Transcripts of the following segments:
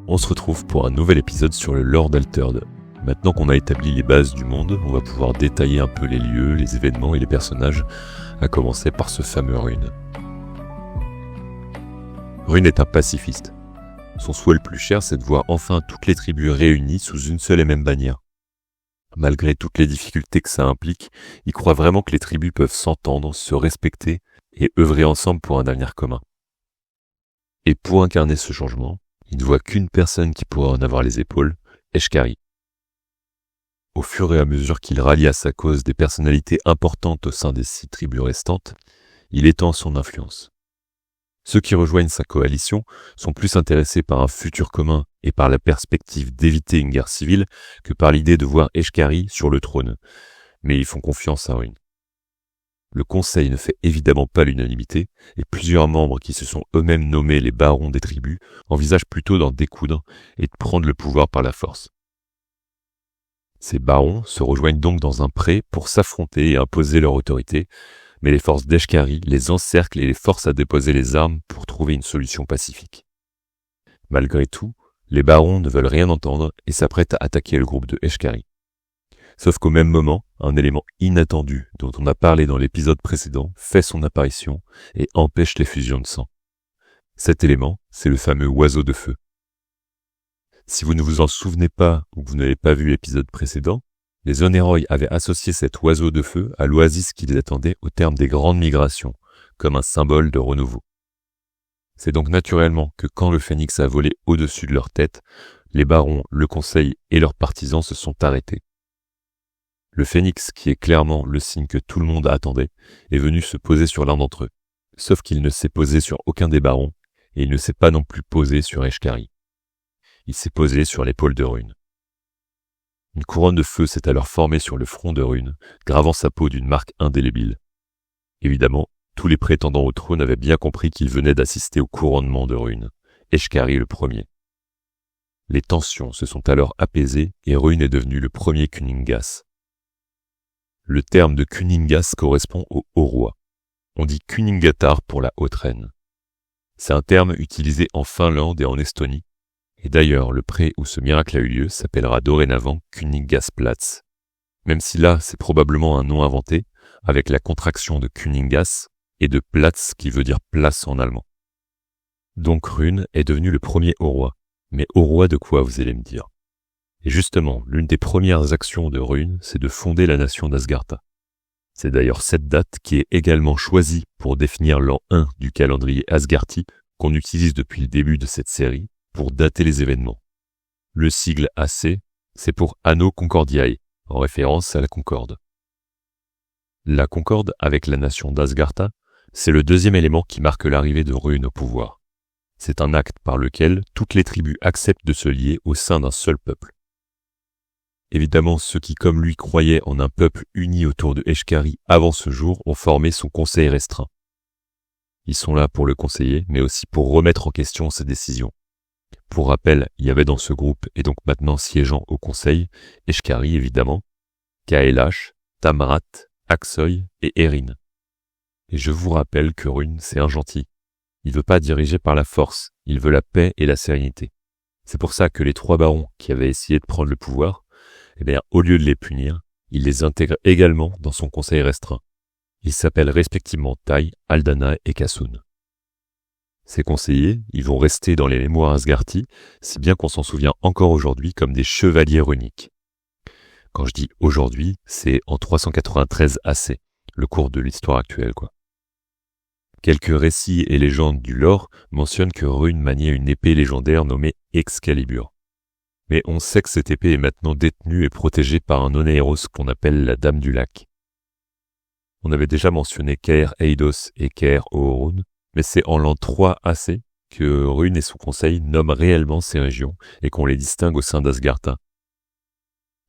On se retrouve pour un nouvel épisode sur le lore d'Altered. Maintenant qu'on a établi les bases du monde, on va pouvoir détailler un peu les lieux, les événements et les personnages, à commencer par ce fameux Rune. Rune est un pacifiste. Son souhait le plus cher, c'est de voir enfin toutes les tribus réunies sous une seule et même bannière. Malgré toutes les difficultés que ça implique, il croit vraiment que les tribus peuvent s'entendre, se respecter et œuvrer ensemble pour un avenir commun. Et pour incarner ce changement, il ne voit qu'une personne qui pourra en avoir les épaules, Eshkari. Au fur et à mesure qu'il rallie à sa cause des personnalités importantes au sein des 6 tribus restantes, il étend son influence. Ceux qui rejoignent sa coalition sont plus intéressés par un futur commun et par la perspective d'éviter une guerre civile que par l'idée de voir Eshkari sur le trône, mais ils font confiance à Rune. Le conseil ne fait évidemment pas l'unanimité, et plusieurs membres qui se sont eux-mêmes nommés les barons des tribus envisagent plutôt d'en découdre et de prendre le pouvoir par la force. Ces barons se rejoignent donc dans un pré pour s'affronter et imposer leur autorité, mais les forces d'Eshkari les encerclent et les forcent à déposer les armes pour trouver une solution pacifique. Malgré tout, les barons ne veulent rien entendre et s'apprêtent à attaquer le groupe de Eshkari. Sauf qu'au même moment, un élément inattendu dont on a parlé dans l'épisode précédent fait son apparition et empêche les fusions de sang. Cet élément, c'est le fameux oiseau de feu. Si vous ne vous en souvenez pas ou que vous n'avez pas vu l'épisode précédent, les Oneroi avaient associé cet oiseau de feu à l'oasis qui les attendait au terme des grandes migrations, comme un symbole de renouveau. C'est donc naturellement que quand le phénix a volé au-dessus de leur tête, les barons, le conseil et leurs partisans se sont arrêtés. Le phénix, qui est clairement le signe que tout le monde attendait, est venu se poser sur l'un d'entre eux. Sauf qu'il ne s'est posé sur aucun des barons, et il ne s'est pas non plus posé sur Eshkari. Il s'est posé sur l'épaule de Rune. Une couronne de feu s'est alors formée sur le front de Rune, gravant sa peau d'une marque indélébile. Évidemment, tous les prétendants au trône avaient bien compris qu'ils venaient d'assister au couronnement de Rune, Eshkari le premier. Les tensions se sont alors apaisées et Rune est devenu le premier Kuningas. Le terme de Kuningas correspond au haut roi. On dit Kuningatar pour la haute reine. C'est un terme utilisé en Finlande et en Estonie. Et d'ailleurs, le pré où ce miracle a eu lieu s'appellera dorénavant Kuningasplatz. Même si là, c'est probablement un nom inventé, avec la contraction de Kuningas et de Platz qui veut dire place en allemand. Donc Rune est devenu le premier haut roi. Mais haut roi de quoi, vous allez me dire? Et justement, l'une des premières actions de Rune, c'est de fonder la nation d'Asgartha. C'est d'ailleurs cette date qui est également choisie pour définir l'an 1 du calendrier Asgarthi qu'on utilise depuis le début de cette série pour dater les événements. Le sigle AC, c'est pour Anno Concordiae, en référence à la Concorde. La Concorde avec la nation d'Asgartha, c'est le deuxième élément qui marque l'arrivée de Rune au pouvoir. C'est un acte par lequel toutes les tribus acceptent de se lier au sein d'un seul peuple. Évidemment, ceux qui, comme lui, croyaient en un peuple uni autour de Eshkari avant ce jour ont formé son conseil restreint. Ils sont là pour le conseiller, mais aussi pour remettre en question ses décisions. Pour rappel, il y avait dans ce groupe, et donc maintenant siégeant au conseil, Eshkari évidemment, Kaelash, Tamrat, Aksoy et Erin. Et je vous rappelle que Rune, c'est un gentil. Il veut pas diriger par la force, il veut la paix et la sérénité. C'est pour ça que les 3 barons qui avaient essayé de prendre le pouvoir, au lieu de les punir, il les intègre également dans son conseil restreint. Ils s'appellent respectivement Tai, Aldana et Kassun. Ces conseillers, ils vont rester dans les mémoires Asgarthi, si bien qu'on s'en souvient encore aujourd'hui comme des chevaliers runiques. Quand je dis aujourd'hui, c'est en 393 AC, le cours de l'histoire actuelle, quoi. Quelques récits et légendes du lore mentionnent que Rune maniait une épée légendaire nommée Excalibur. Mais on sait que cette épée est maintenant détenue et protégée par un Onéros qu'on appelle la Dame du Lac. On avait déjà mentionné Kaer Eidos et Kaer Oorun, mais c'est en l'an 3 AC que Rune et son conseil nomment réellement ces régions et qu'on les distingue au sein d'Asgartha.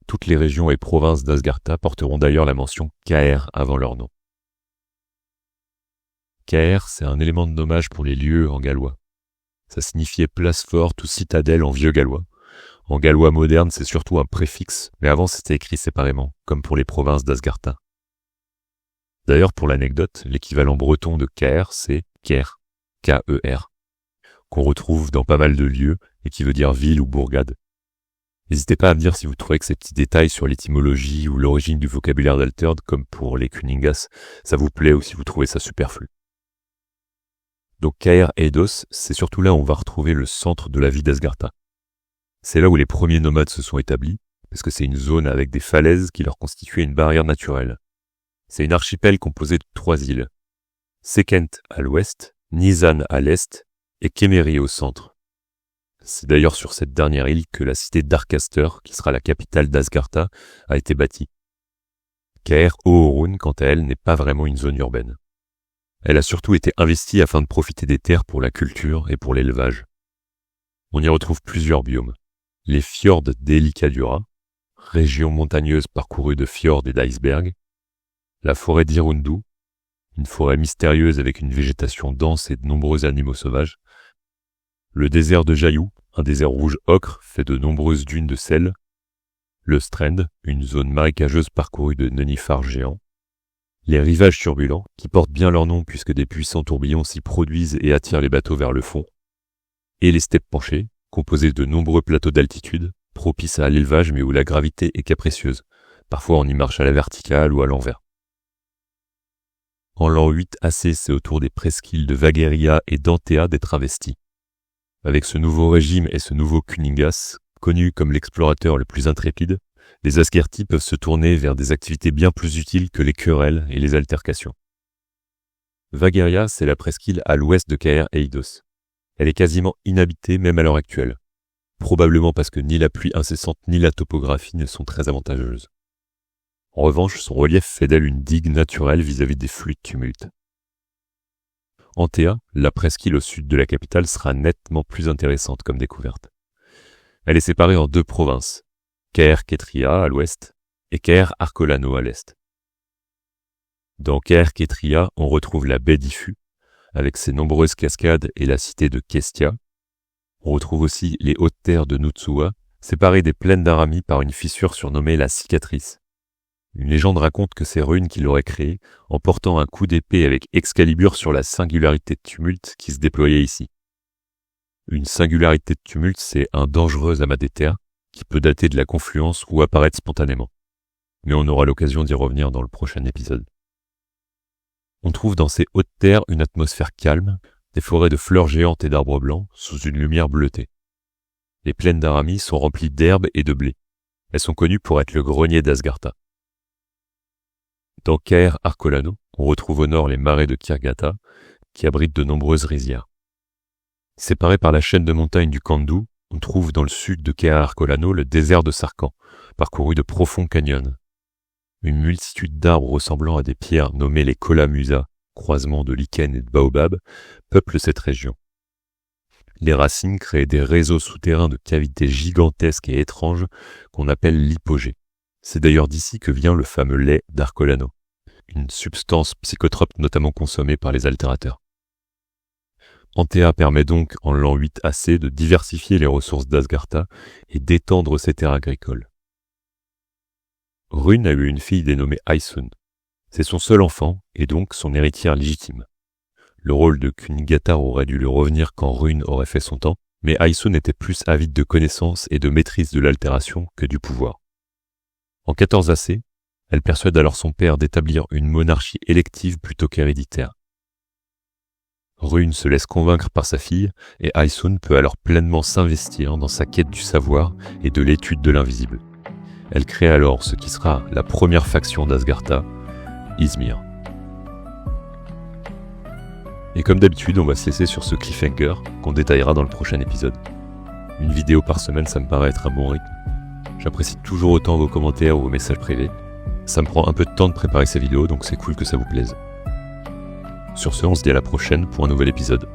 Toutes les régions et provinces d'Asgartha porteront d'ailleurs la mention Kaer avant leur nom. Kaer, c'est un élément de nommage pour les lieux en gallois. Ça signifiait place forte ou citadelle en vieux gallois. En gallois moderne, c'est surtout un préfixe, mais avant c'était écrit séparément, comme pour les provinces d'Asgartha. D'ailleurs, pour l'anecdote, l'équivalent breton de Caer, c'est Ker, K-E-R. qu'on retrouve dans pas mal de lieux et qui veut dire ville ou bourgade. N'hésitez pas à me dire si vous trouvez que ces petits détails sur l'étymologie ou l'origine du vocabulaire d'Alterd, comme pour les Kuningas, ça vous plaît ou si vous trouvez ça superflu. Donc Caer Eidos, c'est surtout là où on va retrouver le centre de la vie d'Asgartha. C'est là où les premiers nomades se sont établis, parce que c'est une zone avec des falaises qui leur constituaient une barrière naturelle. C'est une archipel composée de 3 îles. Sekent à l'ouest, Nizan à l'est et Kemeri au centre. C'est d'ailleurs sur cette dernière île que la cité d'Arcaster, qui sera la capitale d'Asgartha, a été bâtie. Caer Oorun, quant à elle, n'est pas vraiment une zone urbaine. Elle a surtout été investie afin de profiter des terres pour la culture et pour l'élevage. On y retrouve plusieurs biomes. Les fjords d'Elikadura, région montagneuse parcourue de fjords et d'icebergs, la forêt d'Irundu, une forêt mystérieuse avec une végétation dense et de nombreux animaux sauvages, le désert de Jayou, un désert rouge ocre fait de nombreuses dunes de sel, le Strand, une zone marécageuse parcourue de nénuphars géants, les rivages turbulents, qui portent bien leur nom puisque des puissants tourbillons s'y produisent et attirent les bateaux vers le fond, et les steppes penchées, composées de nombreux plateaux d'altitude, propices à l'élevage mais où la gravité est capricieuse. Parfois on y marche à la verticale ou à l'envers. En l'an 8 AC, c'est au tour des presqu'îles de Vageria et d'Antea d'être investis. Avec ce nouveau régime et ce nouveau Kuningas, connu comme l'explorateur le plus intrépide, les Asgarthi peuvent se tourner vers des activités bien plus utiles que les querelles et les altercations. Vageria, c'est la presqu'île à l'ouest de Caer Eidos. Elle est quasiment inhabitée même à l'heure actuelle, probablement parce que ni la pluie incessante ni la topographie ne sont très avantageuses. En revanche, son relief fait d'elle une digue naturelle vis-à-vis des flux de tumulte. Antea, la presqu'île au sud de la capitale, sera nettement plus intéressante comme découverte. Elle est séparée en 2 provinces, Caer Ketria à l'ouest et Caer Arcolano à l'est. Dans Caer Ketria, on retrouve la baie d'Ifu, avec ses nombreuses cascades et la cité de Kestia. On retrouve aussi les hautes terres de Nutsua, séparées des plaines d'Arami par une fissure surnommée la cicatrice. Une légende raconte que c'est Rune qui l'aurait créée en portant un coup d'épée avec Excalibur sur la singularité de tumulte qui se déployait ici. Une singularité de tumulte, c'est un dangereux amas d'éther qui peut dater de la confluence ou apparaître spontanément. Mais on aura l'occasion d'y revenir dans le prochain épisode. On trouve dans ces hautes terres une atmosphère calme, des forêts de fleurs géantes et d'arbres blancs sous une lumière bleutée. Les plaines d'Arami sont remplies d'herbes et de blé. Elles sont connues pour être le grenier d'Asgartha. Dans Caer Arcolano, on retrouve au nord les marais de Kirgata, qui abritent de nombreuses rizières. Séparés par la chaîne de montagnes du Kandu, on trouve dans le sud de Caer Arcolano le désert de Sarkhan, parcouru de profonds canyons. Une multitude d'arbres ressemblant à des pierres nommées les Kolamusa, croisement de lichen et de baobab, peuplent cette région. Les racines créent des réseaux souterrains de cavités gigantesques et étranges qu'on appelle l'hypogée. C'est d'ailleurs d'ici que vient le fameux lait d'Arcolano, une substance psychotrope notamment consommée par les altérateurs. Antea permet donc en l'an 8 AC de diversifier les ressources d'Asgartha et d'étendre ses terres agricoles. Rune a eu une fille dénommée Aisun. C'est son seul enfant et donc son héritière légitime. Le rôle de Kuningatar aurait dû lui revenir quand Rune aurait fait son temps, mais Aisun était plus avide de connaissances et de maîtrise de l'altération que du pouvoir. En 14 AC, elle persuade alors son père d'établir une monarchie élective plutôt qu'héréditaire. Rune se laisse convaincre par sa fille et Aisun peut alors pleinement s'investir dans sa quête du savoir et de l'étude de l'invisible. Elle crée alors ce qui sera la première faction d'Asgartha, Ysmir. Et comme d'habitude, on va se laisser sur ce cliffhanger qu'on détaillera dans le prochain épisode. Une vidéo par semaine, ça me paraît être un bon rythme. J'apprécie toujours autant vos commentaires ou vos messages privés. Ça me prend un peu de temps de préparer ces vidéos, donc c'est cool que ça vous plaise. Sur ce, on se dit à la prochaine pour un nouvel épisode.